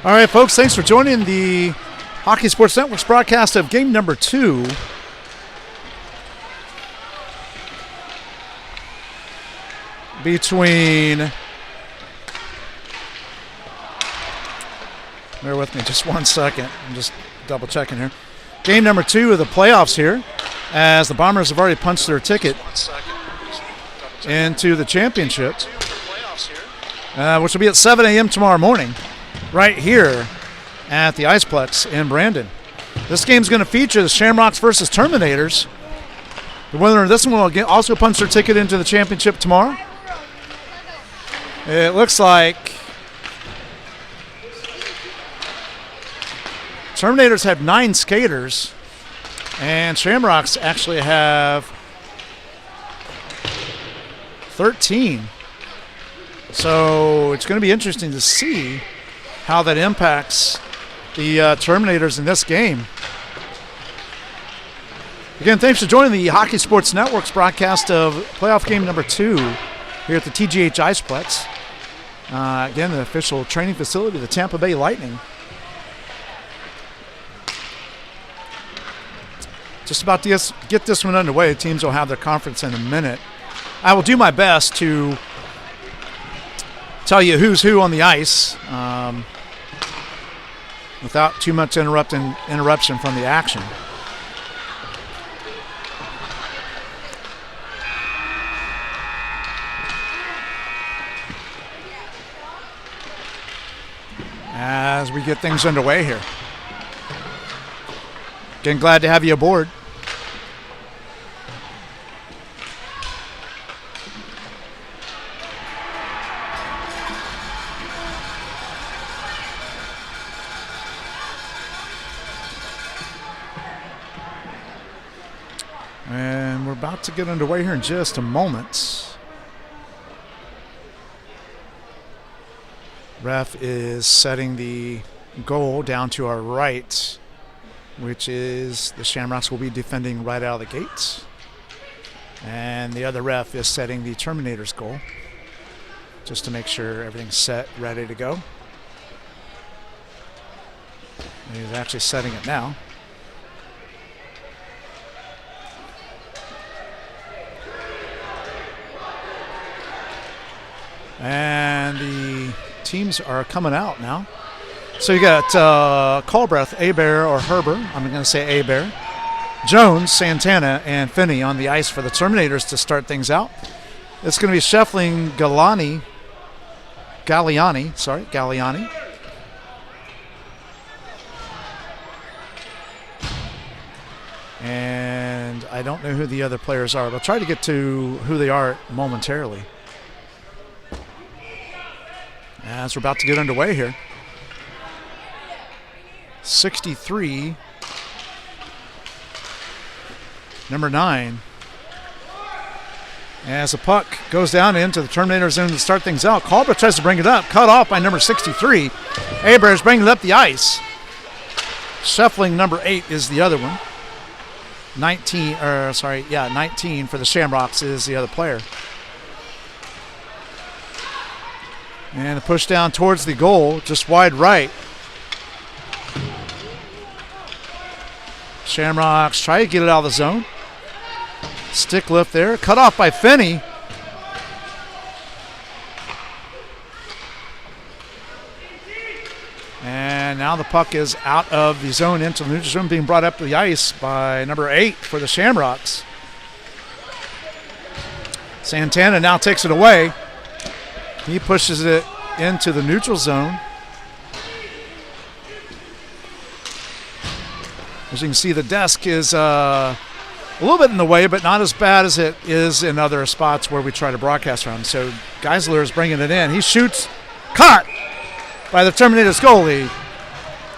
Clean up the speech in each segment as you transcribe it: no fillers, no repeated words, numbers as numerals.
All right, folks, thanks for joining the Hockey Sports Network's broadcast of game number 2. Between, bear with me just 1 second, I'm just double checking here. Game number 2 of the playoffs here, as the Bombers have already punched their ticket into the championship, which will be at 7 a.m. tomorrow morning, right here at the Iceplex in Brandon. This game is going to feature the Shamrocks versus Terminators. The winner of this one will also punch their ticket into the championship tomorrow. It looks like Terminators have 9 skaters, and Shamrocks actually have 13. So it's going to be interesting to see how that impacts the Terminators in this game. Again, thanks for joining the Hockey Sports Network's broadcast of playoff game number 2 here at the TGH Iceplex. Again, the official training facility of the Tampa Bay Lightning. Just about to get this one underway. The teams will have their conference in a minute. I will do my best to tell you who's who on the ice without too much interruption from the action. As we get things underway here. Again, glad to have you aboard. And we're about to get underway here in just a moment. Ref is setting the goal down to our right, which is the Shamrocks will be defending right out of the gates. And the other ref is setting the Terminators goal, just to make sure everything's set, ready to go. And he's actually setting it now. And the teams are coming out now. So you got Culbreath, Abear, or Herber. I'm going to say Abear. Jones, Santana, and Finney on the ice for the Terminators to start things out. It's going to be Scheffling, Galliani. And I don't know who the other players are, but I'll try to get to who they are momentarily. As we're about to get underway here. 63, number 9. As the puck goes down into the Terminator zone to start things out, Culbreath tries to bring it up, cut off by number 63. Abear's bringing it up the ice. Scheffling, number 8, is the other one. 19 for the Shamrocks is the other player. And the push down towards the goal, just wide right. Shamrocks try to get it out of the zone. Stick lift there, cut off by Finney. And now the puck is out of the zone into the neutral zone, being brought up to the ice by number 8 for the Shamrocks. Santana now takes it away. He pushes it into the neutral zone. As you can see, the desk is a little bit in the way, but not as bad as it is in other spots where we try to broadcast from. So Geisler is bringing it in. He shoots, caught by the Terminators goalie,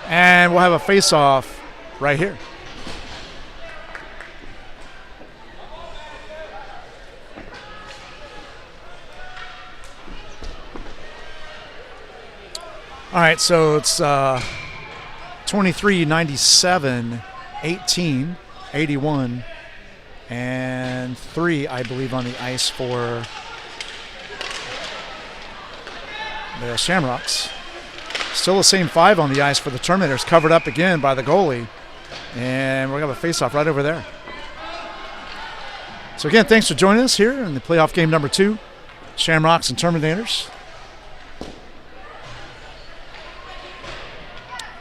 and we'll have a face-off right here. All right, so it's 23-97, 18, 81, and 3, I believe, on the ice for the Shamrocks. Still the same 5 on the ice for the Terminators, covered up again by the goalie. And we're going to have a face-off right over there. So again, thanks for joining us here in the playoff game number 2, Shamrocks and Terminators.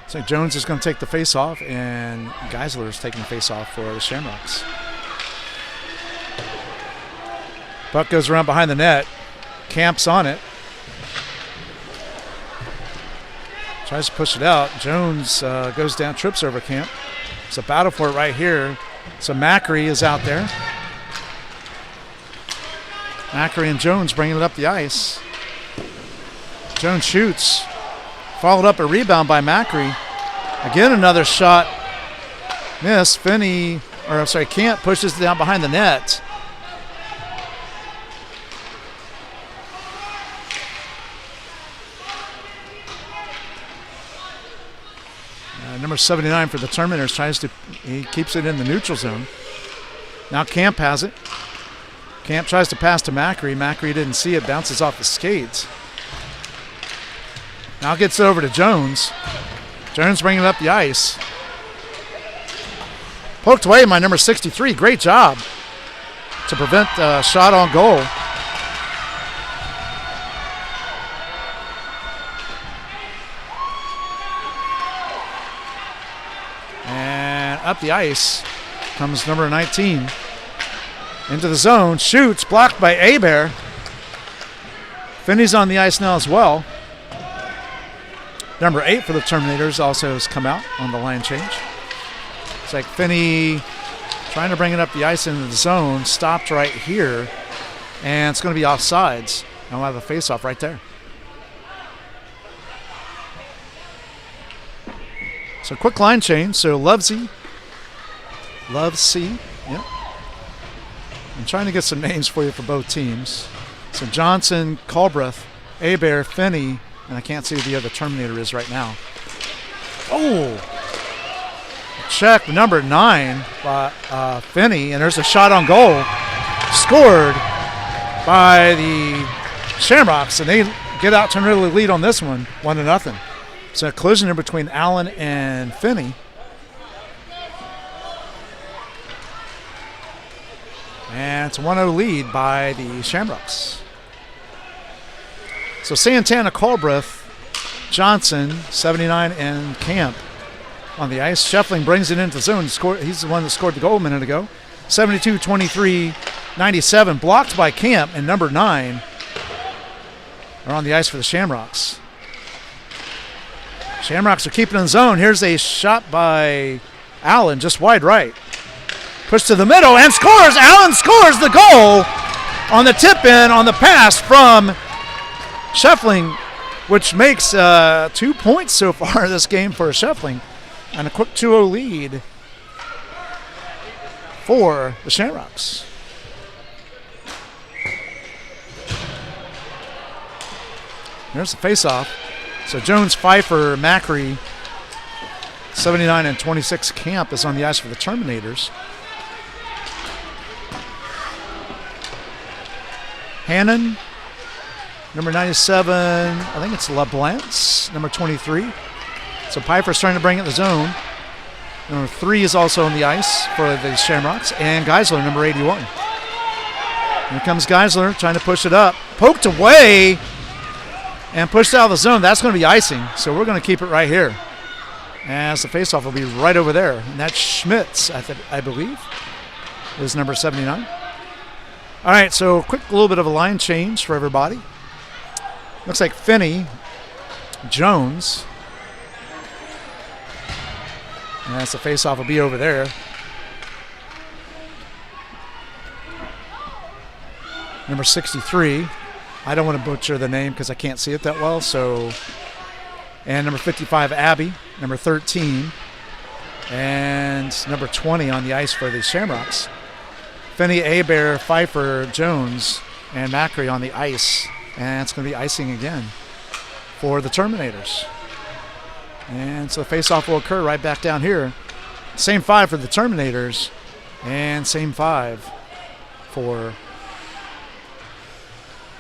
So Jones is going to take the face-off, and Geisler is taking the face-off for the Shamrocks. Puck goes around behind the net. Camp's on it. Tries to push it out. Jones goes down, trips over Camp. It's a battle for it right here. So Macri is out there. Macri and Jones bringing it up the ice. Jones shoots. Followed up a rebound by Macri. Again, another shot. Miss. Camp pushes it down behind the net. Number 79 for the Terminators he keeps it in the neutral zone. Now Camp has it. Camp tries to pass to Macri. Macri didn't see it, bounces off the skates. Now gets it over to Jones. Jones bringing it up the ice. Poked away by number 63. Great job to prevent a shot on goal. Up the ice comes number 19. Into the zone, shoots, blocked by Abear. Finney's on the ice now as well. Number 8 for the Terminators also has come out on the line change. It's like Finney trying to bring it up the ice into the zone, stopped right here, and it's going to be offsides. And we'll have a face-off right there. So quick line change. So Lovesy, yep. I'm trying to get some names for you for both teams. So Johnson, Culbreth, Abear, Finney, and I can't see who the other Terminator is right now. Oh! Check number 9 by Finney, and there's a shot on goal. Scored by the Shamrocks, and they get out to an early lead on this one, 1-0. So a collision in between Allen and Finney. And it's a 1-0 lead by the Shamrocks. So Santana, Culbreth, Johnson, 79, and Camp on the ice. Scheffling brings it into the zone. He's the one that scored the goal a minute ago. 72, 23, 97. Blocked by Camp, and number 9 are on the ice for the Shamrocks. Shamrocks are keeping in zone. Here's a shot by Allen, just wide right. Push to the middle and scores. Allen scores the goal on the tip-in on the pass from Scheffling, which makes 2 points so far this game for Scheffling, and a quick 2-0 lead for the Shamrocks. There's the face-off. So Jones, Pfeiffer, Macri, 79 and 26 Camp is on the ice for the Terminators. Hannon, number 97, I think it's LeBlance, number 23. So Pfeiffer's trying to bring it in the zone. Number 3 is also on the ice for the Shamrocks, and Geisler, number 81. Here comes Geisler trying to push it up. Poked away and pushed out of the zone. That's going to be icing, so we're going to keep it right here. As the faceoff will be right over there. And that's Schmitz, I believe, is number 79. All right, so quick little bit of a line change for everybody. Looks like Finney, Jones. And that's the faceoff will be over there. Number 63. I don't want to butcher the name because I can't see it that well. So, and number 55, Abby. Number 13. And number 20 on the ice for the Shamrocks. Finney, Abear, Pfeiffer, Jones, and Macri on the ice. And it's going to be icing again for the Terminators. And so the faceoff will occur right back down here. Same 5 for the Terminators, and same 5 for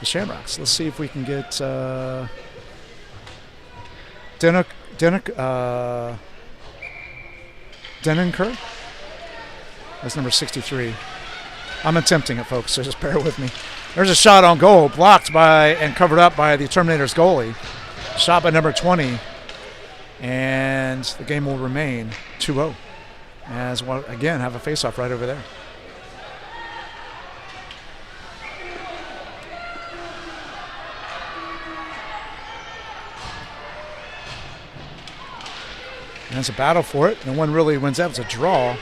the Shamrocks. Let's see if we can get Denenker. That's number 63. I'm attempting it, folks, so just bear with me. There's a shot on goal, blocked by and covered up by the Terminators goalie. Shot by number 20. And the game will remain 2-0. As we'll, again, have a face-off right over there. And it's a battle for it. No one really wins that. It's a draw.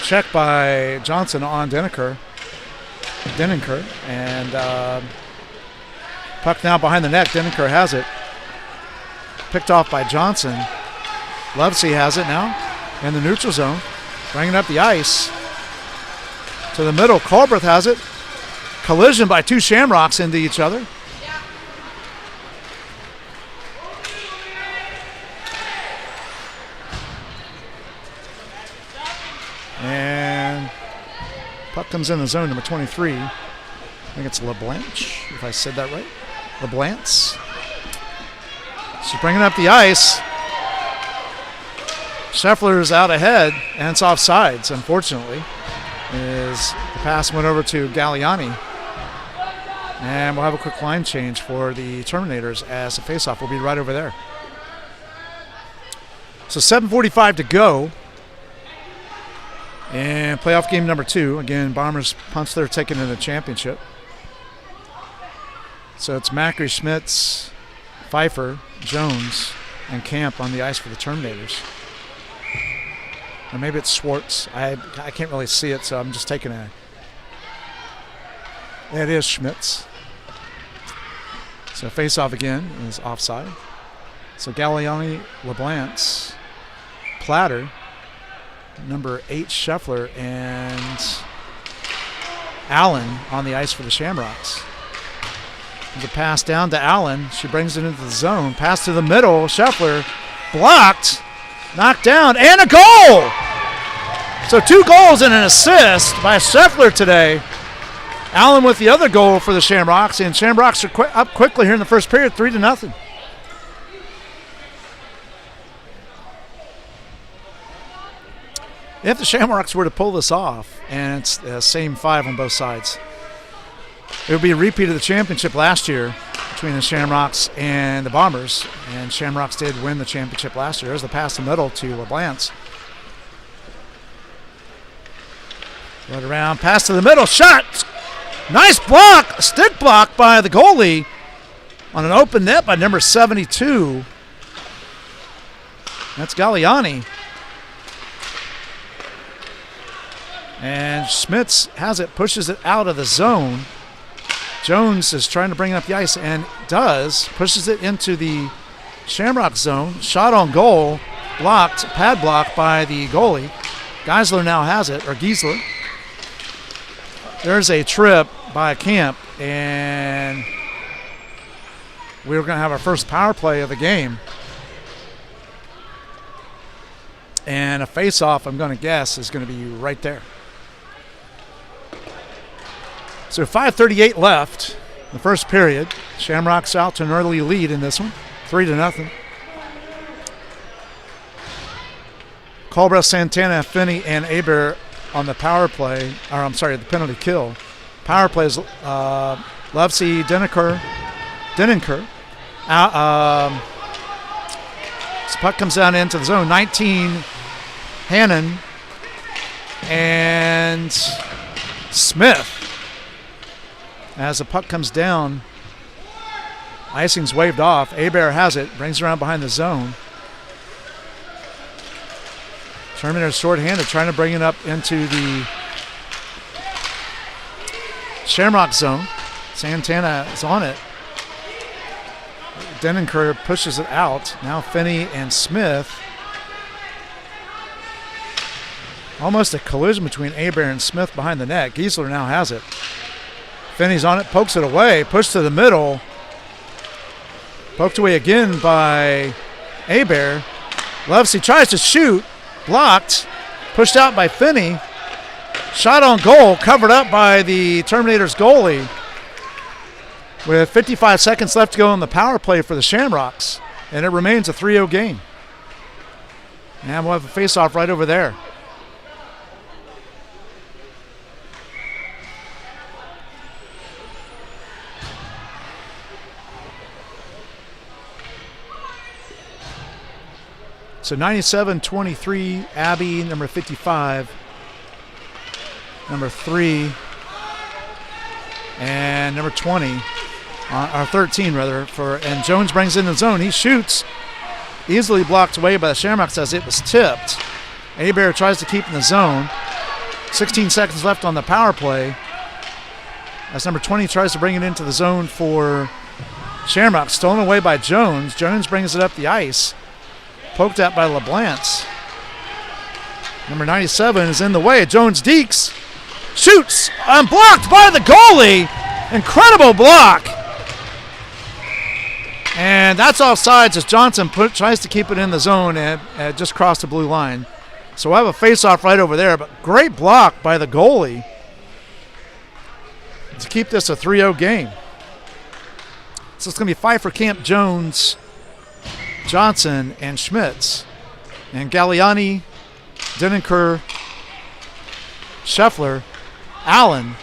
Check by Johnson on Denenker. And puck now behind the net. Denenker has it. Picked off by Johnson. Lovesey has it now in the neutral zone. Bringing up the ice. To the middle. Culbreth has it. Collision by two Shamrocks into each other. And puck comes in the zone, number 23. I think it's LeBlanche, if I said that right. LeBlance. She's bringing up the ice. Scheffler's out ahead, and it's offsides, unfortunately. The pass went over to Galliani. And we'll have a quick line change for the Terminators as the faceoff will be right over there. So 7:45 to go. And playoff game number 2. Again, Bombers punch their ticket in the championship. So it's Macri, Schmitz, Pfeiffer, Jones, and Camp on the ice for the Terminators. Or maybe it's Schwartz. I can't really see it, so I'm just taking a... It is Schmitz. So face-off again is offside. So Galliani, LeBlance, Platter, number 8 Scheffler, and Allen on the ice for the Shamrocks. There's a pass down to Allen. She brings it into the zone. Pass to the middle. Scheffler blocked, knocked down, and a goal! So 2 goals and an assist by Scheffler today. Allen with the other goal for the Shamrocks, and Shamrocks are up quickly here in the first period, 3-0. If the Shamrocks were to pull this off, and it's the same 5 on both sides, it would be a repeat of the championship last year between the Shamrocks and the Bombers, and Shamrocks did win the championship last year. There's the pass in the middle to LeBlance. Right around, pass to the middle, shot! Nice block, stick block by the goalie on an open net by number 72. That's Galliani. And Schmitz has it, pushes it out of the zone. Jones is trying to bring it up the ice and does. Pushes it into the Shamrock zone. Shot on goal. Blocked, pad block by the goalie. Geisler now has it, or Giesler. There's a trip by Camp, and we're going to have our first power play of the game. And a face-off, I'm going to guess, is going to be right there. So 5:38 left, the first period. Shamrocks out to an early lead in this one, 3-0. Culbreth, Santana, Finney, and Aber on the power play, or I'm sorry, the penalty kill. Power play is Lovesey, Denenker. This puck comes down into the zone. 19, Hannon, and Smith. As the puck comes down, icing's waved off. Aber has it, brings it around behind the zone. Terminators short-handed, trying to bring it up into the Shamrock zone. Santana is on it. Denenker pushes it out. Now Finney and Smith. Almost a collision between Aber and Smith behind the net. Giesler now has it. Finney's on it, pokes it away, pushed to the middle. Poked away again by Aber. Lovesey tries to shoot, blocked, pushed out by Finney. Shot on goal, covered up by the Terminators goalie. with 55 seconds left to go on the power play for the Shamrocks, and it remains a 3-0 game. And we'll have a face-off right over there. So 97-23, Abby, number 55, number 3, and number 20, or 13 rather, and Jones brings in the zone. He shoots, easily blocked away by the Shamrocks as it was tipped. Hebert tries to keep in the zone. 16 seconds left on the power play as number 20 tries to bring it into the zone for Shamrocks. Stolen away by Jones. Jones brings it up the ice. Poked at by LeBlance. Number 97 is in the way. Jones deeks. Shoots. Blocked by the goalie. Incredible block. And that's offsides as Johnson tries to keep it in the zone and just crossed the blue line. So we'll have a face-off right over there. But great block by the goalie to keep this a 3-0 game. So it's going to be Pfeiffer, Camp, Jones, Johnson, and Schmitz, and Galliani, Denenker, Scheffler, Allen,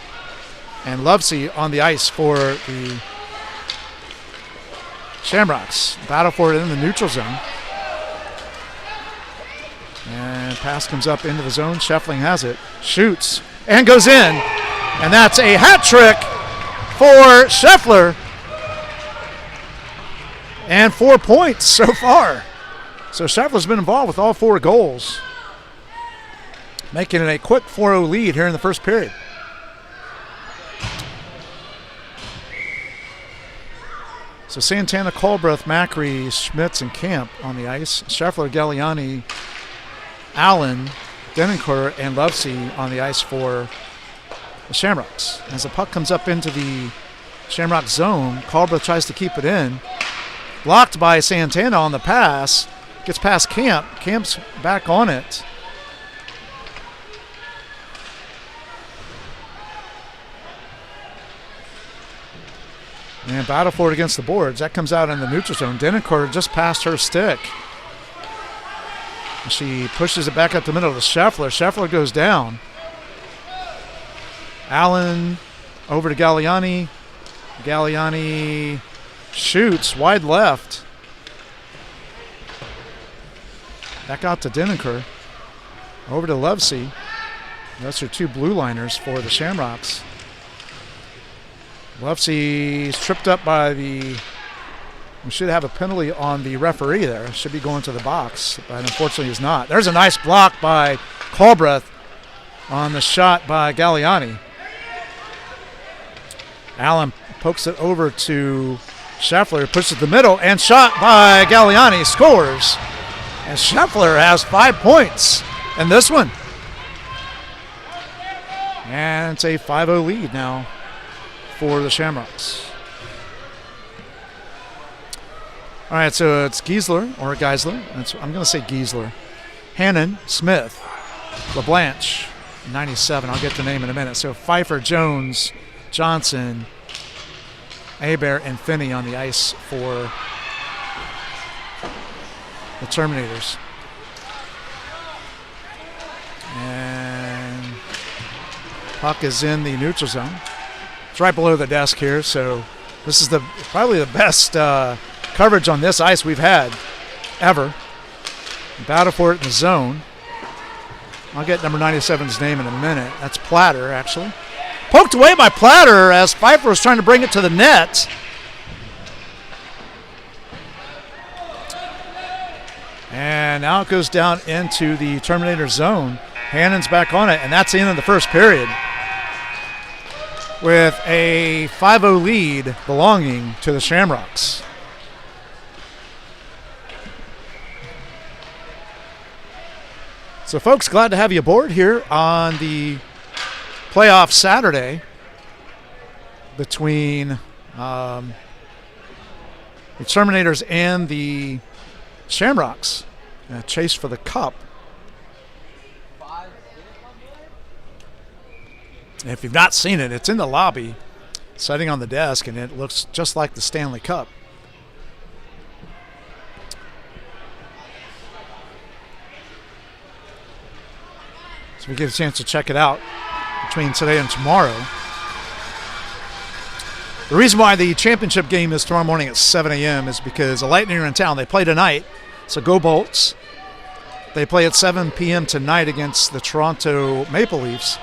and Lovesey on the ice for the Shamrocks. Battle for it in the neutral zone. And pass comes up into the zone. Scheffling has it, shoots, and goes in. And that's a hat trick for Scheffler. And 4 points so far. So Scheffler's been involved with all 4 goals, making it a quick 4-0 lead here in the first period. So Santana, Colbreth, Macri, Schmitz, and Camp on the ice. Scheffler, Galliani, Allen, Denencourt, and Lovesey on the ice for the Shamrocks. As the puck comes up into the Shamrock zone, Colbreth tries to keep it in. Blocked by Santana on the pass. Gets past Camp. Camp's back on it. And battle for it against the boards. That comes out in the neutral zone. Denencourt just passed her stick. She pushes it back up the middle to Scheffler. Scheffler goes down. Allen over to Galliani. Galliani shoots wide left. Back out to Denenker. Over to Lovesey. Those are 2 blue liners for the Shamrocks. Lovesey's tripped up by the... We should have a penalty on the referee there. Should be going to the box, but unfortunately he's not. There's a nice block by Colbreth on the shot by Galliani. Allen pokes it over to Scheffler, pushes the middle, and shot by Galliani, scores. And Scheffler has 5 points in this one. And it's a 5-0 lead now for the Shamrocks. All right, so it's Geisler, or Geisler. I'm going to say Geisler. Hannon, Smith, LeBlanche, 97. I'll get the name in a minute. So Pfeiffer, Jones, Johnson, Hebert, and Finney on the ice for the Terminators. And puck is in the neutral zone. It's right below the desk here, so this is probably the best coverage on this ice we've had ever. Battle for it in the zone. I'll get number 97's name in a minute. That's Platter, actually. Poked away by Platter as Pfeiffer was trying to bring it to the net. And now it goes down into the Terminator zone. Hannon's back on it, and that's the end of the first period, with a 5-0 lead belonging to the Shamrocks. So, folks, glad to have you aboard here on the playoff Saturday between the Terminators and the Shamrocks. Chase for the cup. And if you've not seen it, it's in the lobby setting on the desk, and it looks just like the Stanley Cup. So we get a chance to check it out between today and tomorrow. The reason why the championship game is tomorrow morning at 7 a.m. is because the Lightning are in town. They play tonight, so go Bolts. They play at 7 p.m. tonight against the Toronto Maple Leafs.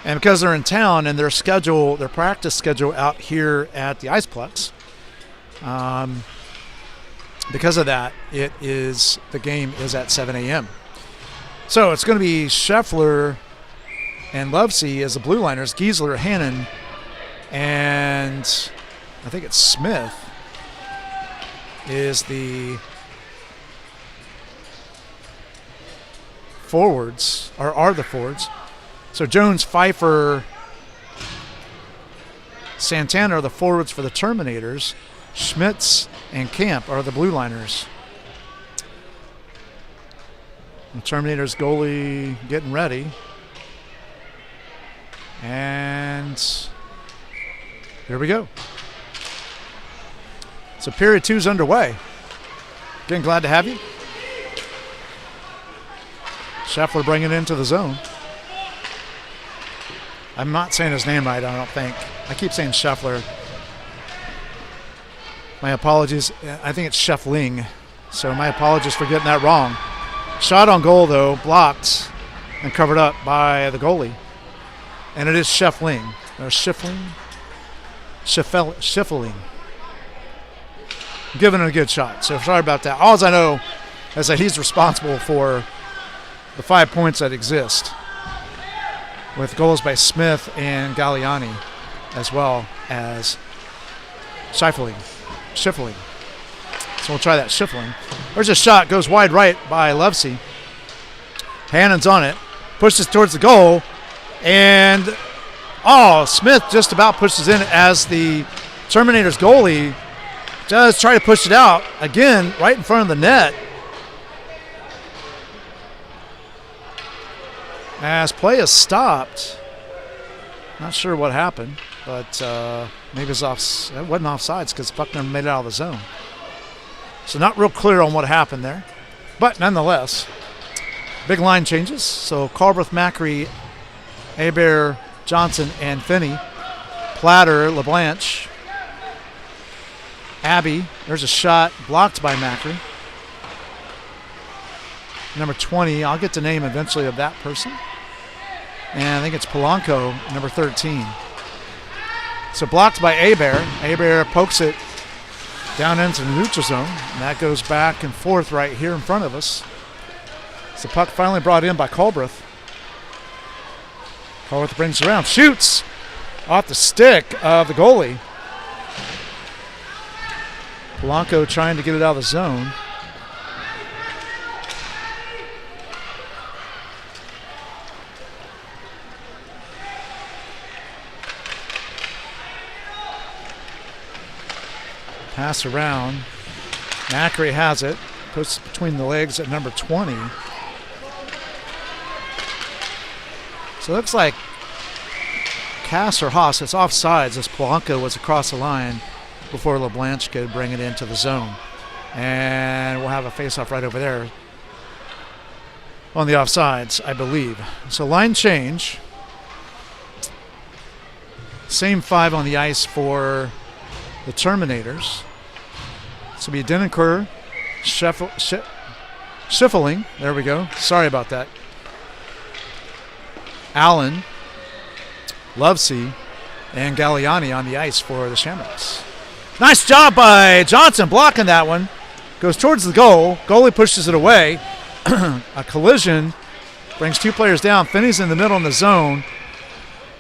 And because they're in town and their practice schedule out here at the Iceplex, because of that, the game is at 7 a.m. So it's going to be Scheffler and Lovesey as the blue liners, Giesler, Hannon, and I think it's Smith is the forwards, or are the forwards. So Jones, Pfeiffer, Santana are the forwards for the Terminators. Schmitz and Camp are the blue liners. The Terminators goalie getting ready. And here we go. So period 2 is underway. Again, glad to have you. Scheffler bringing it into the zone. I'm not saying his name right, I don't think. I keep saying Scheffler. My apologies. I think it's Scheffling. So my apologies for getting that wrong. Shot on goal, though, blocked and covered up by the goalie. And it is Scheffling. Or Schiffling? Schiffling. Giving it a good shot. So sorry about that. All I know is that he's responsible for the 5 points that exist, with goals by Smith and Galliani, as well as Schiffling. So we'll try that Schiffling. There's a shot, goes wide right by Lovesey. Hannon's on it, pushes towards the goal, and Smith just about pushes in as the Terminators goalie does try to push it out again right in front of the net. As play is stopped. Not sure what happened, but maybe it wasn't offsides because the puck never made it out of the zone. So not real clear on what happened there. But nonetheless, big line changes. So Carberth, Macri, Hebert, Johnson, and Finney. Platter, LeBlanche, Abbey. There's a shot blocked by Macri. Number 20, I'll get the name eventually of that person. And I think it's Polanco, number 13. So blocked by Hebert. Hebert pokes it down into the neutral zone. And that goes back and forth right here in front of us. So puck finally brought in by Colbreth. Colbreth brings it around. Shoots off the stick of the goalie. Polanco trying to get it out of the zone. Pass around. Macri has it. Puts it between the legs at number 20. So it looks like Cass or Haas, it's offsides as Polanco was across the line before LeBlanche could bring it into the zone. And we'll have a face-off right over there on the offsides, I believe. So line change. Same 5 on the ice for the Terminators. This will be Denneker, Schiffling. There we go. Sorry about that. Allen, Lovesey, and Galliani on the ice for the Shamrocks. Nice job by Johnson blocking that one. Goes towards the goal. Goalie pushes it away. A collision brings 2 players down. Finney's in the middle in the zone.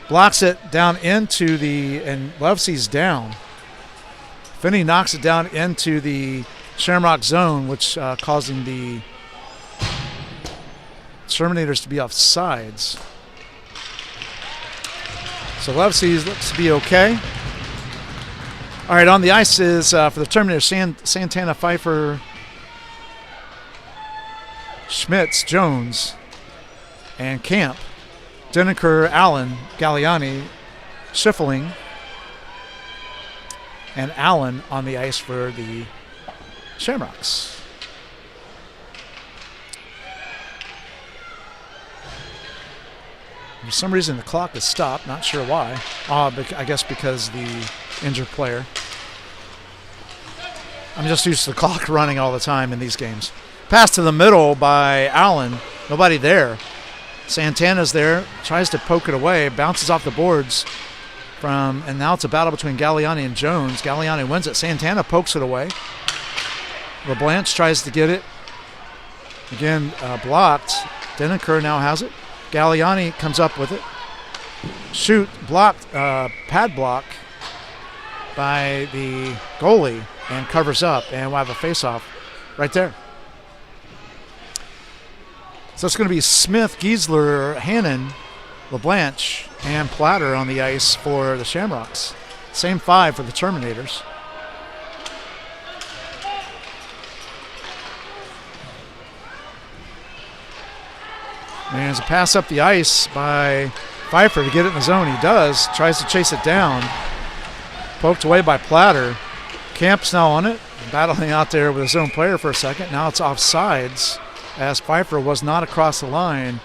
Blocks it down into and Lovesey's down. Finney knocks it down into the Shamrock zone, which causing the Terminators to be off sides. So Lovesey looks to be okay. All right, on the ice is for the Terminators, Santana, Pfeiffer, Schmitz, Jones, and Camp. Denneker, Allen, Galliani, Schiffling, and Allen on the ice for the Shamrocks. For some reason, the clock is stopped. Not sure why. I guess because the injured player. I'm just used to the clock running all the time in these games. Pass to the middle by Allen. Nobody there. Santana's there. Tries to poke it away. Bounces off the boards. And now it's a battle between Galliani and Jones. Galliani wins it. Santana pokes it away. LeBlanche tries to get it. Again, blocked. Denneker now has it. Galliani comes up with it. Shoot, blocked, pad block by the goalie and covers up. And we'll have a face-off right there. So it's going to be Smith, Giesler, Hannon, LeBlanche, and Platter on the ice for the Shamrocks. Same 5 for the Terminators. And there's a pass up the ice by Pfeiffer to get it in the zone. He does. Tries to chase it down. Poked away by Platter. Camp's now on it. Battling out there with his own player for a second. Now it's offsides as Pfeiffer was not across the line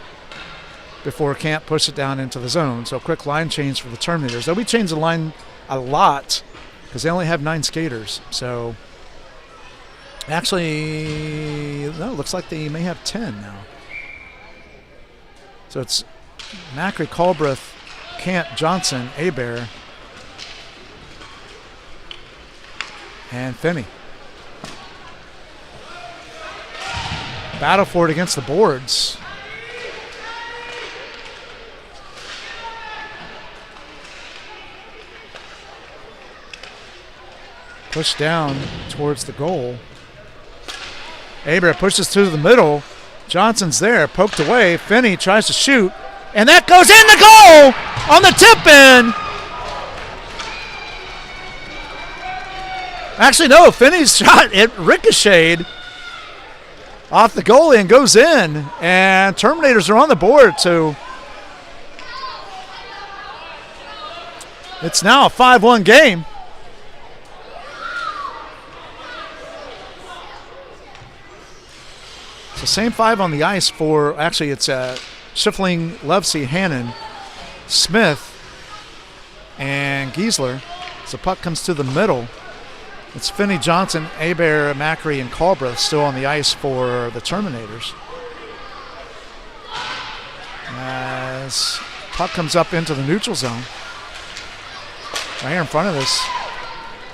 before Camp pushed it down into the zone. So quick line change for the Terminators. They'll be changing the line a lot because they only have 9 skaters. So actually, no, it looks like they may have 10 now. So it's Macri, Colbreth, Camp, Johnson, Hebert, and Finney. Battle for it against the boards. Push down towards the goal. Hebert pushes to the middle. Johnson's there, poked away. Finney tries to shoot, and that goes in the goal on the tip-in. Actually, no, Finney's shot, it ricocheted off the goalie and goes in, and Terminators are on the board, so it's now a 5-1 game. So same 5 on the ice for, actually it's Schiffling, Levsey, Hannon, Smith, and Giesler. As the puck comes to the middle, it's Finney, Johnson, Hebert, Macri, and Colbreth still on the ice for the Terminators. As puck comes up into the neutral zone. Right here in front of us.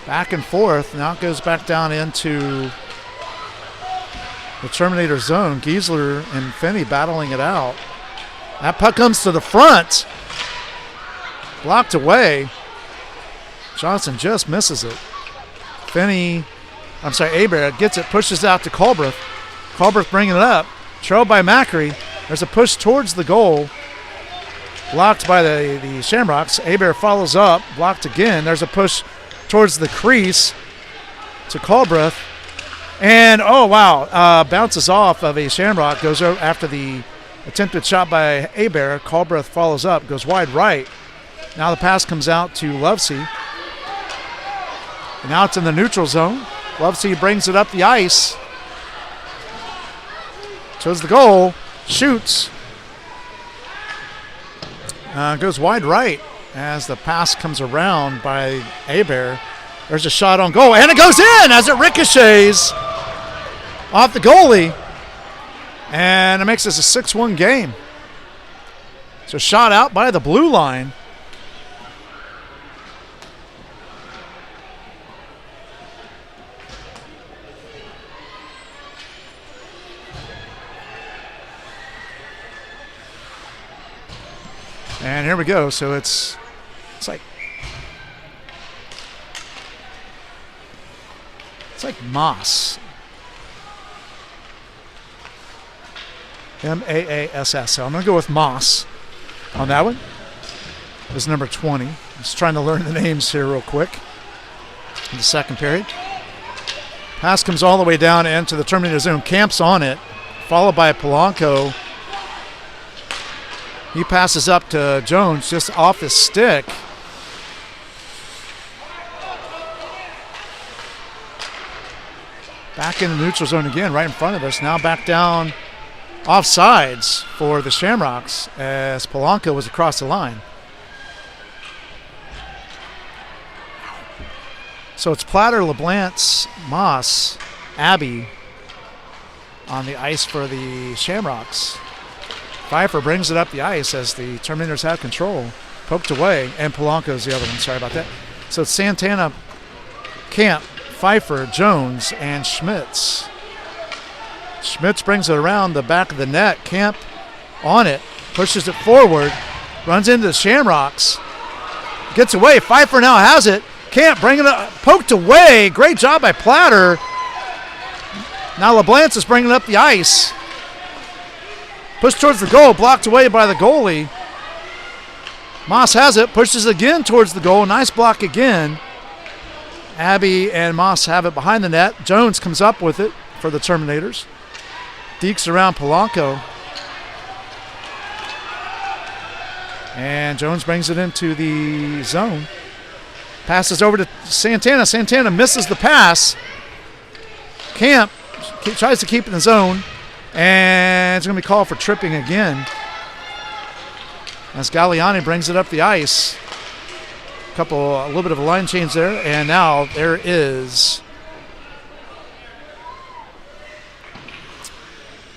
Back and forth. Now it goes back down into the Terminator zone. Giesler and Finney battling it out. That puck comes to the front. Blocked away. Johnson just misses it. Hebert gets it, pushes out to Colbreth. Colbreth bringing it up. Trailed by Macri. There's a push towards the goal. Blocked by the Shamrocks. Hebert follows up. Blocked again. There's a push towards the crease to Colbreth. And, oh, wow, bounces off of a Shamrock, goes over after the attempted shot by Hebert. Colbreth follows up, goes wide right. Now the pass comes out to Levsey. And now it's in the neutral zone. Levsey brings it up the ice. Shows the goal, shoots. Goes wide right as the pass comes around by Hebert. There's a shot on goal, and it goes in as it ricochets off the goalie. And it makes this a 6-1 game. So shot out by the blue line. And here we go. So it's like Moss. M-A-A-S-S. So I'm going to go with Moss on that one. This is number 20. Just trying to learn the names here real quick in the second period. Pass comes all the way down into the Terminator zone. Camp's on it, followed by Polanco. He passes up to Jones just off his stick. Back in the neutral zone again, right in front of us. Now back down offsides for the Shamrocks as Polanco was across the line. So it's Platter, LeBlance, Moss, Abbey on the ice for the Shamrocks. Pfeiffer brings it up the ice as the Terminators have control. Poked away, and Polanco's the other one. Sorry about that. So it's Santana, Camp, Pfeiffer, Jones, and Schmitz. Schmitz brings it around the back of the net. Camp on it, pushes it forward, runs into the Shamrocks, gets away. Pfeiffer now has it. Camp bringing it up, poked away. Great job by Platter. Now LeBlance is bringing up the ice. Pushed towards the goal, blocked away by the goalie. Moss has it, pushes again towards the goal. Nice block again. Abbey and Moss have it behind the net. Jones comes up with it for the Terminators. Dekes around Polanco. And Jones brings it into the zone. Passes over to Santana. Santana misses the pass. Camp tries to keep it in the zone. And it's going to be called for tripping again. As Galliani brings it up the ice. A little bit of a line change there. And now there is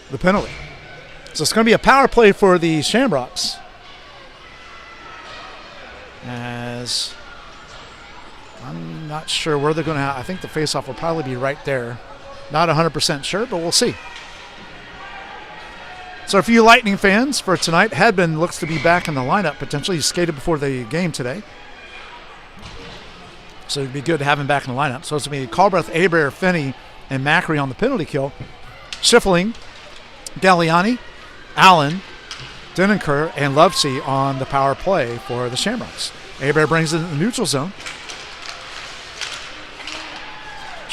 the penalty. So it's going to be a power play for the Shamrocks. As I'm not sure where they're going to have. I think the faceoff will probably be right there. Not 100% sure, but we'll see. So for you Lightning fans for tonight, Hedman looks to be back in the lineup potentially. He skated before the game today. So it'd be good to have him back in the lineup. So it's going to be Callbreath, Abear, Finney, and Macri on the penalty kill. Schiffeling, Galliani, Allen, Denenker, and Lovesey on the power play for the Shamrocks. Abear brings it in the neutral zone.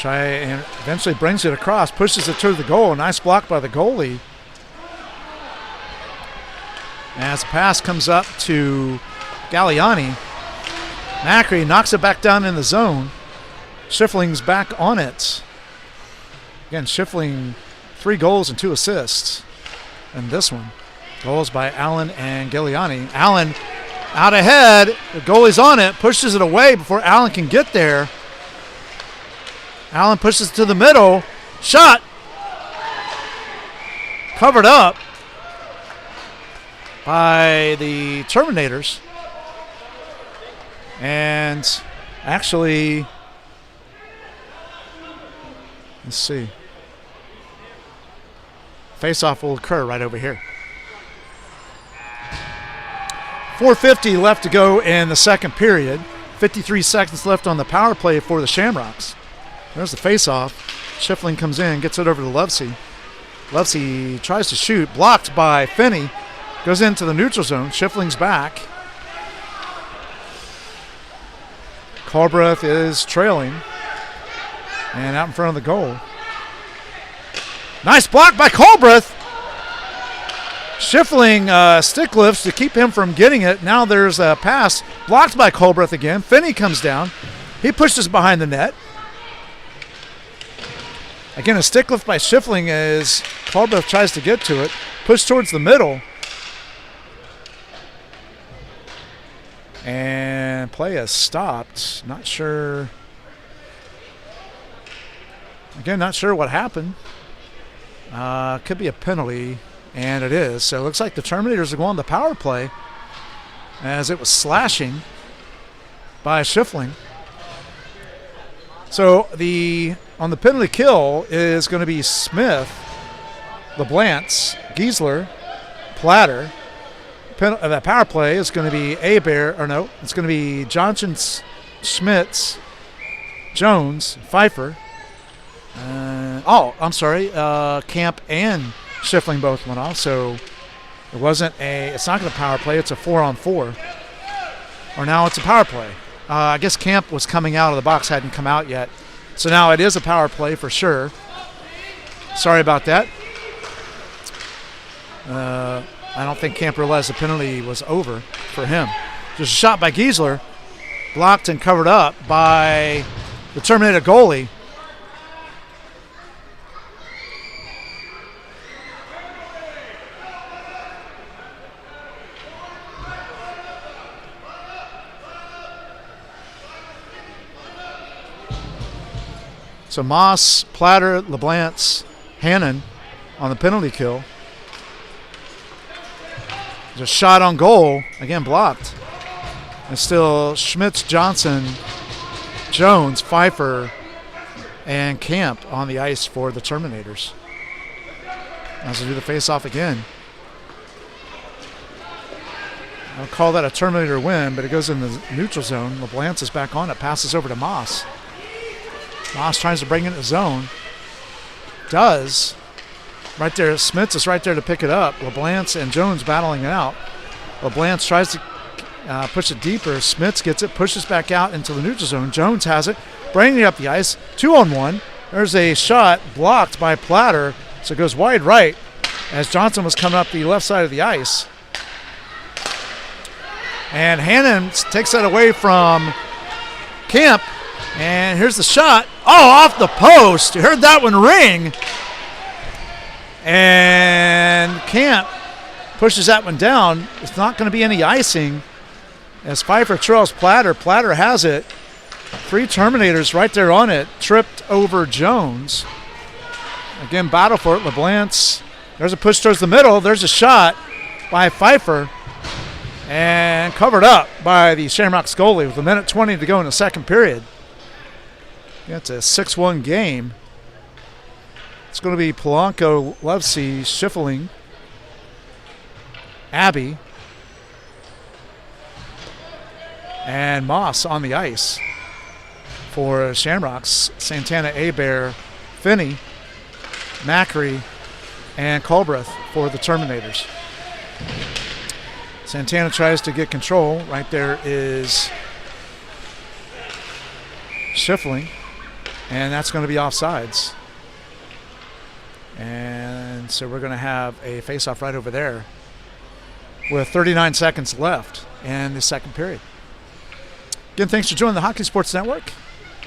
And eventually brings it across, pushes it to the goal. Nice block by the goalie. As the pass comes up to Galliani, Macri knocks it back down in the zone. Schiffeling's back on it. Again, Schiffeling 3 goals and 2 assists in this one. Goals by Allen and Galliani. Allen out ahead. The goalie's on it, pushes it away before Allen can get there. Allen pushes it to the middle. Shot. Covered up by the Terminators. And actually, let's see. Face-off will occur right over here. 4:50 left to go in the second period. 53 seconds left on the power play for the Shamrocks. There's the face-off. Schiffeling comes in, gets it over to Lovesey. Lovesey tries to shoot, blocked by Finney. Goes into the neutral zone. Schiffeling's back. Callbreath is trailing. And out in front of the goal. Nice block by Callbreath. Schiffeling stick lifts to keep him from getting it. Now there's a pass blocked by Callbreath again. Finney comes down. He pushes behind the net. Again, a stick lift by Schiffeling as Callbreath tries to get to it. Push towards the middle. And play has stopped. Not sure. Again, not sure what happened. Could be a penalty, and it is. So it looks like the Terminators are going to power play as it was slashing by Schiffeling. So on the penalty kill is going to be Smith, LeBlance, Giesler, Platter. That power play is going to be it's going to be Johnson, Schmitz, Jones, Pfeiffer. I'm sorry. Camp and Schiffeling both went off, so it's not going to power play. It's a 4-on-4. Or now it's a power play. I guess Camp was coming out of the box, hadn't come out yet. So now it is a power play for sure. Sorry about that. I don't think Camp realized the penalty was over for him. Just a shot by Giesler, blocked and covered up by the Terminator goalie. So Moss, Platter, LeBlance, Hannon on the penalty kill. There's a shot on goal, again blocked. And still Schmitz, Johnson, Jones, Pfeiffer, and Camp on the ice for the Terminators. As they do the face-off again. I'll call that a Terminator win, but it goes in the neutral zone. LeBlance is back on it, passes over to Moss. Moss tries to bring it in the zone. Does. Right there, Smits is right there to pick it up. LeBlance and Jones battling it out. LeBlance tries to push it deeper. Smits gets it, pushes back out into the neutral zone. Jones has it, bringing it up the ice. 2-on-1. There's a shot blocked by Platter, so it goes wide right as Johnson was coming up the left side of the ice. And Hannon takes that away from Camp. And here's the shot. Oh, off the post. You heard that one ring. And Camp pushes that one down. It's not going to be any icing as Pfeiffer trails Platter. Platter has it. 3 Terminators right there on it. Tripped over Jones. Again, battle for it. LeBlance. There's a push towards the middle. There's a shot by Pfeiffer. And covered up by the Shamrocks goalie with 1:20 to go in the second period. It's a 6-1 game. It's going to be Polanco, Levsey, Schiffeling, Abbey, and Moss on the ice for Shamrocks. Santana, Hebert, Finney, Macri, and Culbreth for the Terminators. Santana tries to get control. Right there is Schiffeling, and that's going to be offsides. And so we're going to have a face-off right over there with 39 seconds left in the second period. Again, thanks for joining the Hockey Sports Network.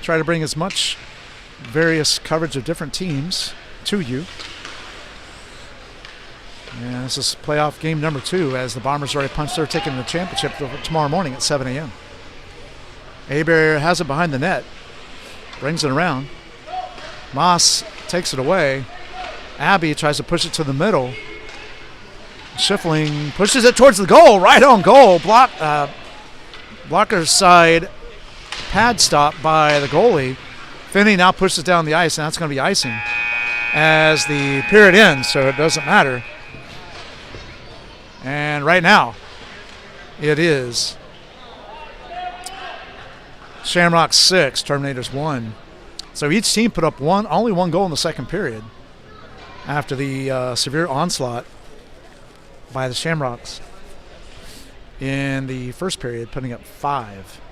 Try to bring as much various coverage of different teams to you. And this is playoff game number 2 as the Bombers already punched their ticket in the championship tomorrow morning at 7 a.m. Hebert has it behind the net. Brings it around. Moss takes it away. Abbey tries to push it to the middle. Schiffeling pushes it towards the goal. Right on goal. Blocker's side pad stop by the goalie. Finney now pushes it down the ice, and that's going to be icing as the period ends, so it doesn't matter. And right now, it is Shamrocks 6, Terminators 1. So each team put up only one goal in the second period after the severe onslaught by the Shamrocks in the first period, putting up 5.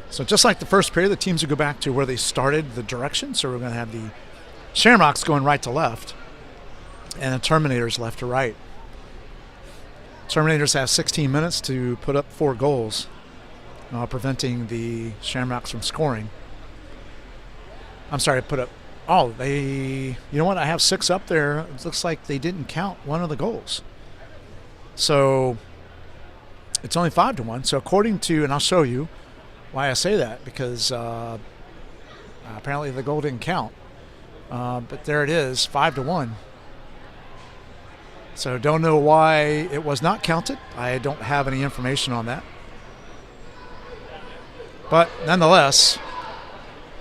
So just like the first period, the teams will go back to where they started, the direction. So we're going to have the Shamrocks going right to left and the Terminators left to right. Terminators have 16 minutes to put up 4 goals, preventing the Shamrocks from scoring. I'm sorry, you know what? I have 6 up there. It looks like they didn't count one of the goals. So it's only 5-1. So according to, and I'll show you why I say that, because apparently the goal didn't count. But there it is, 5-1. So don't know why it was not counted. I don't have any information on that. But nonetheless,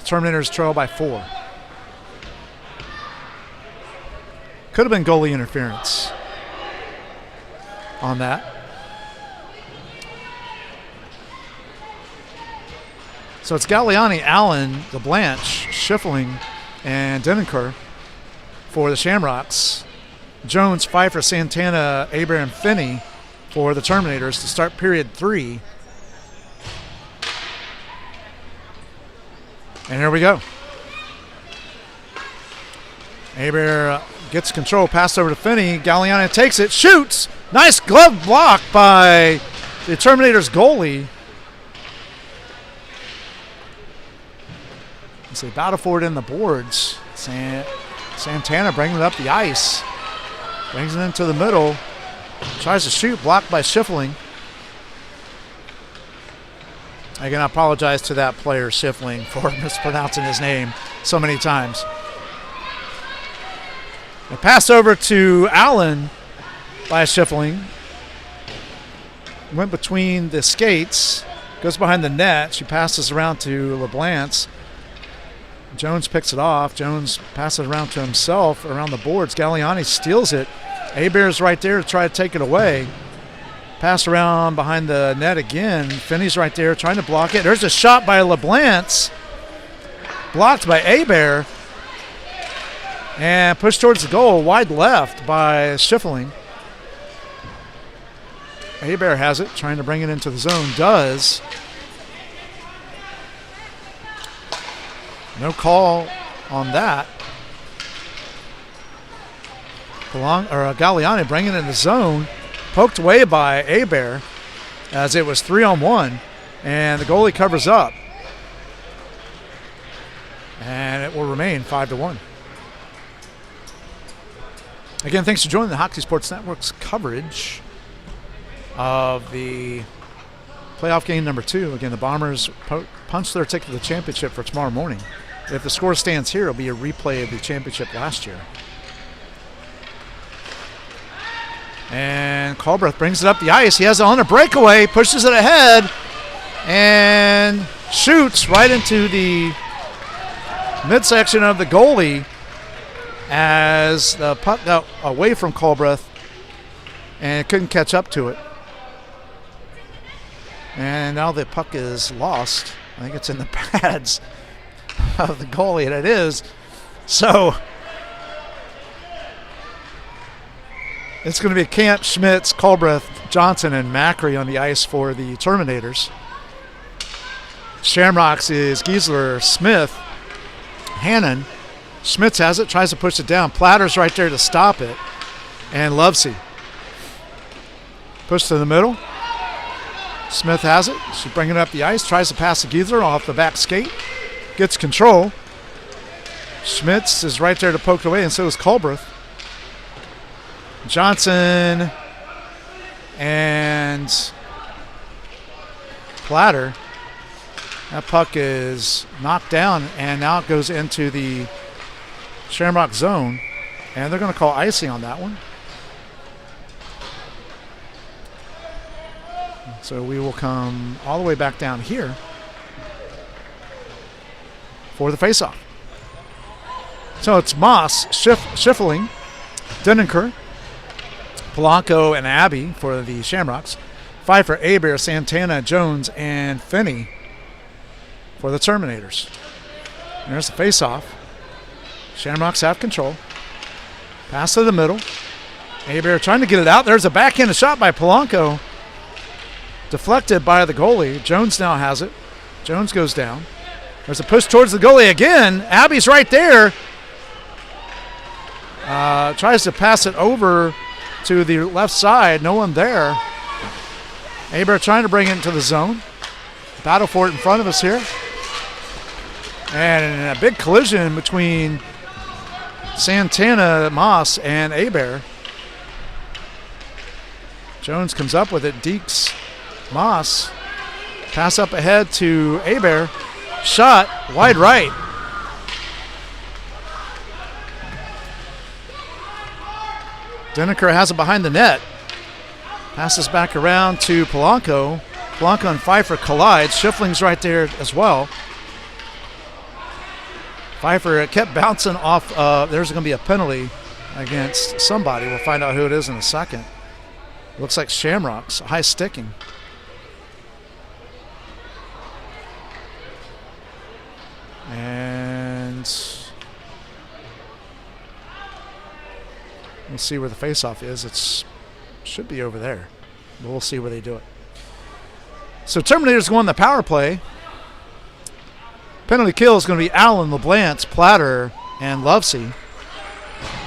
Terminators trail by 4. Could have been goalie interference on that. So it's Galliani, Allen, LeBlanche, Schiffeling, and Denenker for the Shamrocks. Jones, Pfeiffer, Santana, Hebert, and Finney for the Terminators to start period 3. And here we go. Hebert gets control, pass over to Finney. Galliani takes it, shoots. Nice glove block by the Terminators goalie. As they battle for it in the boards, Santana bringing it up the ice. Brings it into the middle. Tries to shoot, blocked by Schiffling. Again, I apologize to that player, Schiffling, for mispronouncing his name so many times. A pass over to Allen by Schiffling. Went between the skates, goes behind the net. She passes around to LeBlance. Jones picks it off. Jones passes it around to himself around the boards. Galliani steals it. Hebert's right there to try to take it away. Pass around behind the net again. Finney's right there trying to block it. There's a shot by LeBlance. Blocked by Hebert. And pushed towards the goal. Wide left by Schiffling. Hebert has it, trying to bring it into the zone. Does. No call on that. Galliani bringing it in the zone. Poked away by Hebert as it was 3-on-1. And the goalie covers up. And it will remain 5-1. Again, thanks for joining the Hockey Sports Network's coverage of the playoff game number 2. Again, the Bombers punch their ticket to the championship for tomorrow morning. If the score stands here, it'll be a replay of the championship last year. And Colbreth brings it up the ice. He has it on a breakaway, pushes it ahead, and shoots right into the midsection of the goalie as the puck got away from Colbreth and couldn't catch up to it. And now the puck is lost. I think it's in the pads of the goalie, and it is. So it's going to be Camp, Schmitz, Colbreth, Johnson, and Macri on the ice for the Terminators. Shamrocks is Giesler, Smith, Hannon. Schmitz has it, tries to push it down. Platter's right there to stop it. And Lovesey. Push to the middle. Smith has it. She's bringing it up the ice. Tries to pass to Giesler off the back skate. Gets control. Schmitz is right there to poke it away, and so is Colbreth. Johnson and Platter. That puck is knocked down, and now it goes into the Shamrock zone, and they're going to call icing on that one. So we will come all the way back down here for the faceoff. So it's Moss, Schiffling, Denneker, Polanco, and Abbey for the Shamrocks. Pfeiffer, Hebert, Santana, Jones, and Finney for the Terminators. And there's the faceoff. Shamrocks have control. Pass to the middle. Hebert trying to get it out. There's a backhanded shot by Polanco. Deflected by the goalie. Jones now has it. Jones goes down. There's a push towards the goalie again. Abbey's right there. Tries to pass it over to the left side. No one there. Hebert trying to bring it into the zone. Battle for it in front of us here. And a big collision between Santana, Moss, and Hebert. Jones comes up with it. Deeks, Moss. Pass up ahead to Hebert. Shot wide right. Denneker has it behind the net. Passes back around to Polanco. Polanco and Pfeiffer collide. Schiffling's right there as well. Pfeiffer kept bouncing off. There's going to be a penalty against somebody. We'll find out who it is in a second. Looks like Shamrocks. High sticking. And we'll see where the faceoff is. It should be over there. But we'll see where they do it. So Terminators go on the power play. Penalty kill is going to be Allen, LeBlance, Platter, and Lovesey.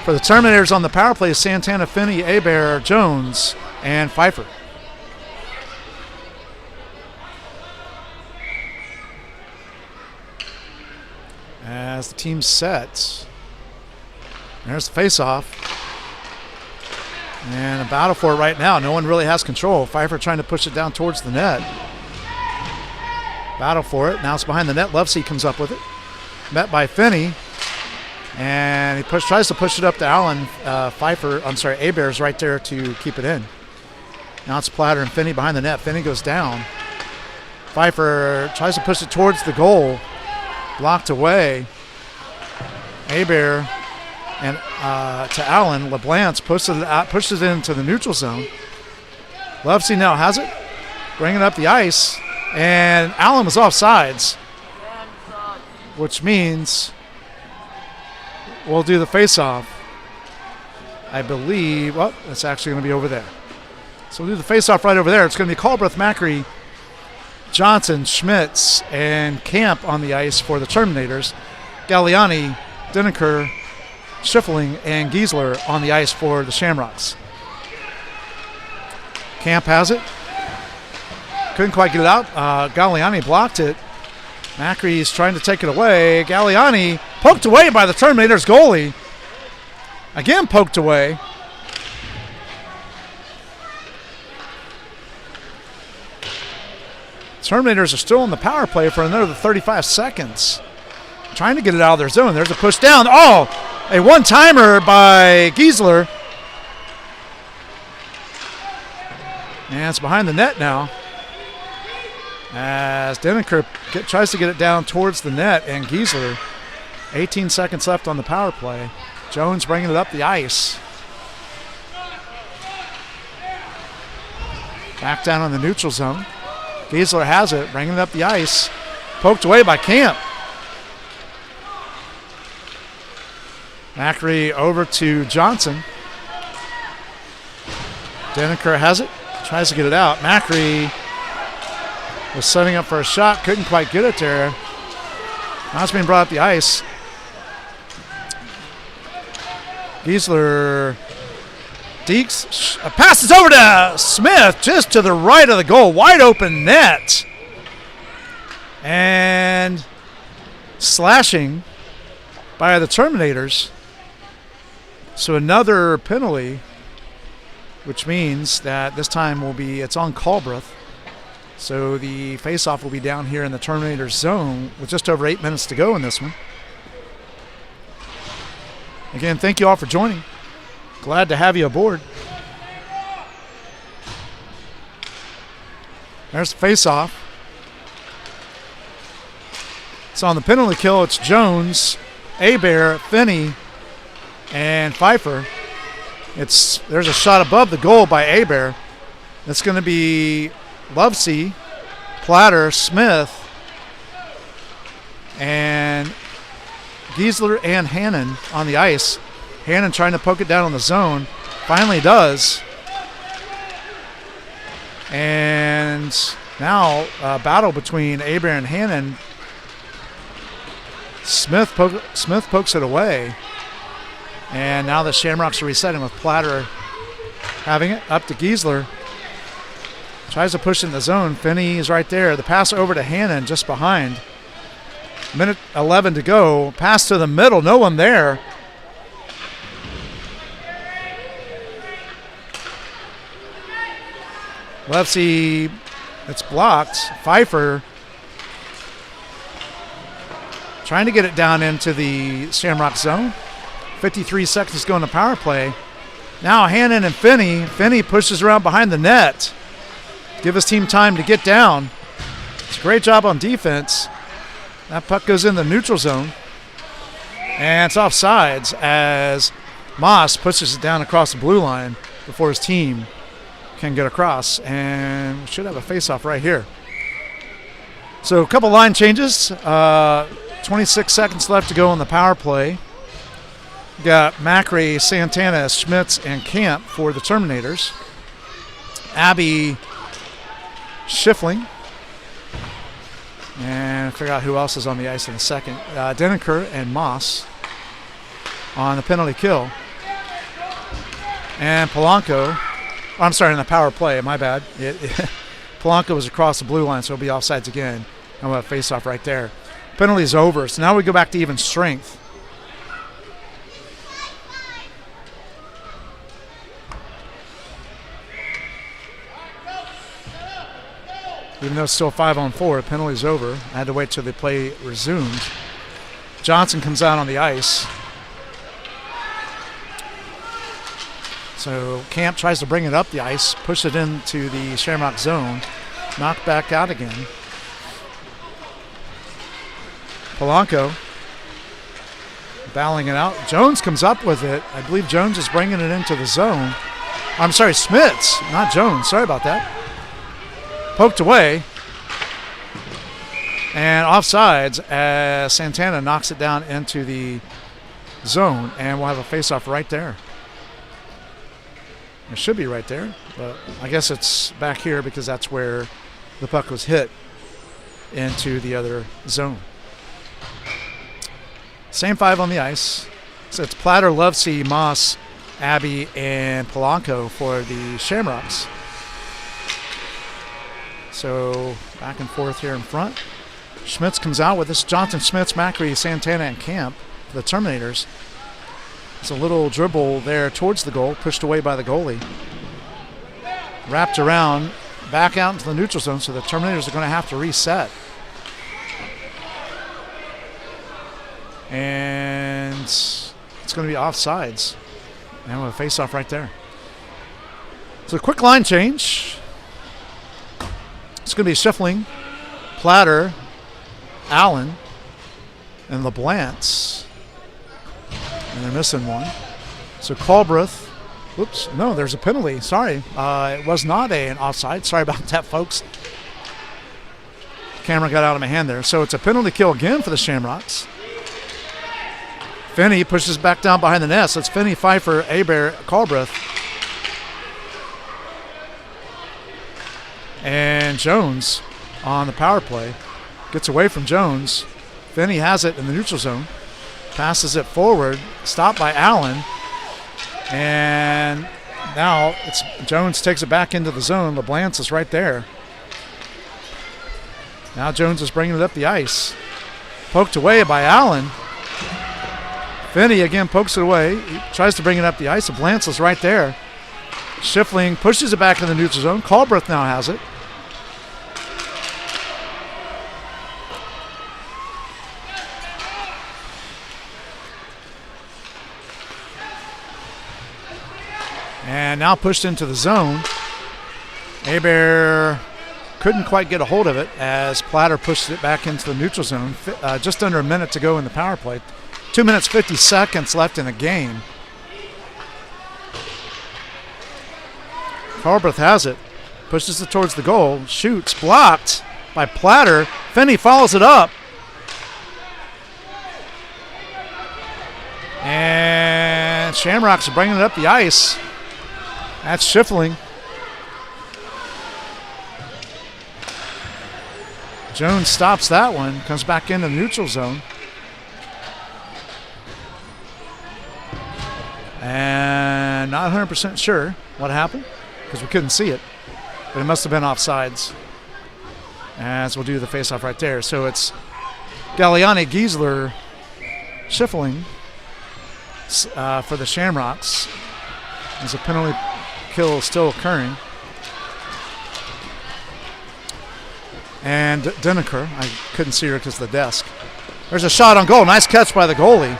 For the Terminators on the power play is Santana, Finney, Hebert, Jones, and Pfeiffer. as the team sets. There's the face-off. And a battle for it right now. No one really has control. Pfeiffer trying to push it down towards the net. Battle for it. Now it's behind the net. Lovesey comes up with it. Met by Finney. And he tries to push it up to Allen. Abear's right there to keep it in. Now it's Platter and Finney behind the net. Finney goes down. Pfeiffer tries to push it towards the goal. Blocked away. Abear and to Allen. LeBlance pushes it into the neutral zone. Lovesey now has it. Bringing up the ice. And Allen was offsides. Which means we'll do the face-off. I believe, well, it's actually going to be over there. So we'll do the face-off right over there. It's going to be Culbreth, Macri, Johnson, Schmitz, and Camp on the ice for the Terminators. Galliani, Denneker, Schiffling, and Giesler on the ice for the Shamrocks. Camp has it. Couldn't quite get it out. Galliani blocked it. Macri's trying to take it away. Galliani poked away by the Terminators goalie. Again poked away. Terminators are still in the power play for another 35 seconds. Trying to get it out of their zone. There's a push down. Oh, a one-timer by Giesler. And it's behind the net now. As Denneker tries to get it down towards the net, and Giesler, 18 seconds left on the power play. Jones bringing it up the ice. Back down on the neutral zone. Giesler has it, bringing it up the ice. Poked away by Camp. Macri over to Johnson. Denneker has it, tries to get it out. Macri was setting up for a shot, couldn't quite get it there. Now it's being brought up the ice. Giesler, Deeks, passes over to Smith, just to the right of the goal, wide open net. And slashing by the Terminators. So another penalty, which means that this time it's on Culbreth. So the faceoff will be down here in the Terminator zone with just over 8 minutes to go in this one. Again, thank you all for joining. Glad to have you aboard. There's the faceoff. So on the penalty kill, it's Jones, Abear, Finney, and Pfeiffer. There's a shot above the goal by Abear. It's going to be Lovesey, Platter, Smith, and Giesler and Hannon on the ice. Hannon trying to poke it down on the zone. Finally does. And now a battle between Aber and Hannon. Smith pokes it away. And now the Shamrocks are resetting with Platter having it up to Giesler. Tries to push in the zone. Finney is right there. The pass over to Hannon just behind. Minute 11 to go. Pass to the middle. No one there. Lovesey, it's blocked. Pfeiffer trying to get it down into the Shamrock zone. 53 seconds to go in the power play. Now Hannon and Finney. Finney pushes around behind the net. Give his team time to get down. It's a great job on defense. That puck goes in the neutral zone. And it's offsides as Moss pushes it down across the blue line before his team can get across. And we should have a face-off right here. So a couple line changes. 26 seconds left to go on the power play. We got Macri, Santana, Schmitz, and Camp for the Terminators. Abby, Schiffling. And figure out who else is on the ice in a second. Denneker and Moss on the penalty kill. And Polanco, I'm sorry, in the power play, my bad. Polanco was across the blue line, so it'll be offsides again. And we'll have face-off right there. Penalty's over. So now we go back to even strength. Even though it's still 5-on-4, penalty's over. I had to wait till the play resumed. Johnson comes out on the ice. So Camp tries to bring it up the ice, push it into the Shamrock zone, knocked back out again. Polanco battling it out. Jones comes up with it. I believe Jones is bringing it into the zone. I'm sorry, Smits, not Jones. Sorry about that. Poked away. And offsides as Santana knocks it down into the zone, and we'll have a faceoff right there. It should be right there, but I guess it's back here because that's where the puck was hit into the other zone. Same 5 on the ice. So it's Platter, Lovesey, Moss, Abbey, and Polanco for the Shamrocks. So back and forth here in front. Schmitz comes out with this. Johnson, Schmitz, Macri, Santana, and Camp for the Terminators. It's a little dribble there towards the goal, pushed away by the goalie. Wrapped around, back out into the neutral zone, so the Terminators are going to have to reset. And it's going to be offsides. And we'll have a face-off right there. So a quick line change. It's going to be Schiffling, Platter, Allen, and LeBlantz. And they're missing one. So Colbreth. Oops, no, there's a penalty. Sorry. It was not an offside. Sorry about that, folks. Camera got out of my hand there. So it's a penalty kill again for the Shamrocks. Finney pushes back down behind the net. So it's Finney, Pfeiffer, Hebert, Colbreth. And Jones on the power play. Gets away from Jones. Finney has it in the neutral zone. Passes it forward. Stopped by Allen. And now it's Jones takes it back into the zone. LeBlantz is right there. Now Jones is bringing it up the ice. Poked away by Allen. Finney again pokes it away. He tries to bring it up the ice. LeBlantz is right there. Schiffling pushes it back in the neutral zone. Colbreth now has it. And now pushed into the zone. Hebert couldn't quite get a hold of it as Platter pushed it back into the neutral zone. Just under a minute to go in the power play. 2 minutes, 50 seconds left in the game. Colbreth has it. Pushes it towards the goal. Shoots. Blocked by Platter. Finney follows it up. And Shamrocks are bringing it up the ice. That's Schiffling. Jones stops that one. Comes back into the neutral zone. And not 100% sure what happened because we couldn't see it. But it must have been offsides. As we'll do the faceoff right there. So it's Galliani, Giesler, Schiffling for the Shamrocks. There's a penalty kill still occurring. And Deniker, I couldn't see her because of the desk. There's a shot on goal. Nice catch by the goalie.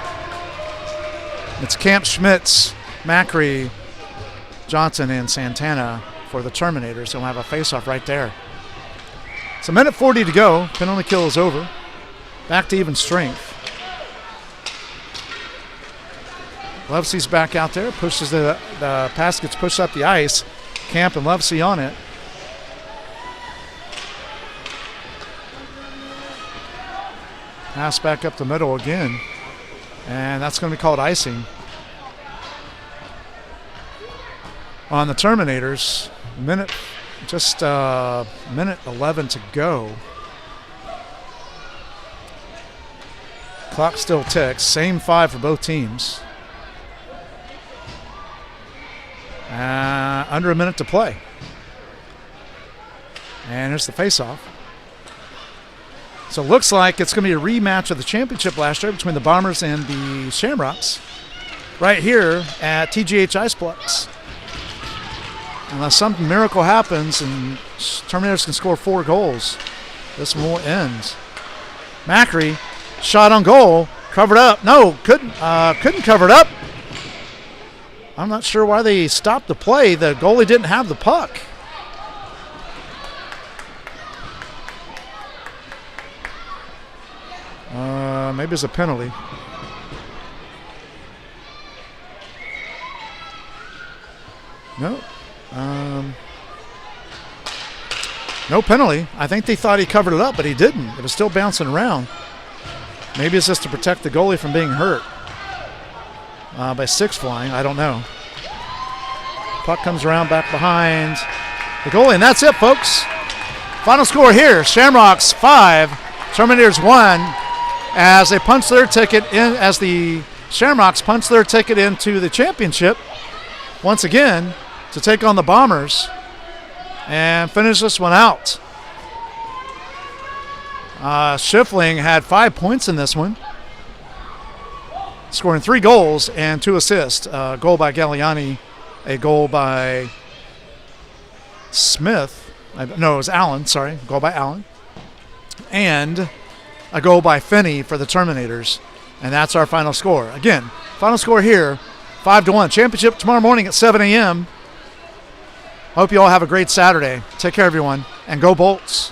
It's Camp, Schmitz, Macri, Johnson, and Santana for the Terminators. And we'll have a face-off right there. It's a minute 40 to go. Penalty kill is over. Back to even strength. Lovesey's back out there. Pushes the pass gets pushed up the ice. Camp and Lovesey on it. Pass back up the middle again. And that's going to be called icing. On the Terminators, minute 11 to go. Clock still ticks. Same 5 for both teams. Under a minute to play. And here's the faceoff. So it looks like it's going to be a rematch of the championship last year between the Bombers and the Shamrocks right here at TGH Iceplex. Unless some miracle happens and Terminators can score 4 goals, this one will end. Macri, shot on goal, covered up. No, couldn't cover it up. I'm not sure why they stopped the play. The goalie didn't have the puck. Maybe it's a penalty. No. No penalty. I think they thought he covered it up, but he didn't. It was still bouncing around. Maybe it's just to protect the goalie from being hurt by 6 flying. I don't know. Puck comes around back behind the goalie, and that's it, folks. Final score here, Shamrocks 5, Terminators 1, as they punch their ticket in, as the Shamrocks punch their ticket into the championship once again to take on the Bombers and finish this one out. Schiffling had 5 points in this one, scoring 3 goals and 2 assists. A goal by Galliani, a goal by Smith. No, it was Allen, sorry. Goal by Allen. And a goal by Finney for the Terminators. And that's our final score. Again, final score here, 5-1. Championship tomorrow morning at 7 a.m. Hope you all have a great Saturday. Take care, everyone, and go Bolts.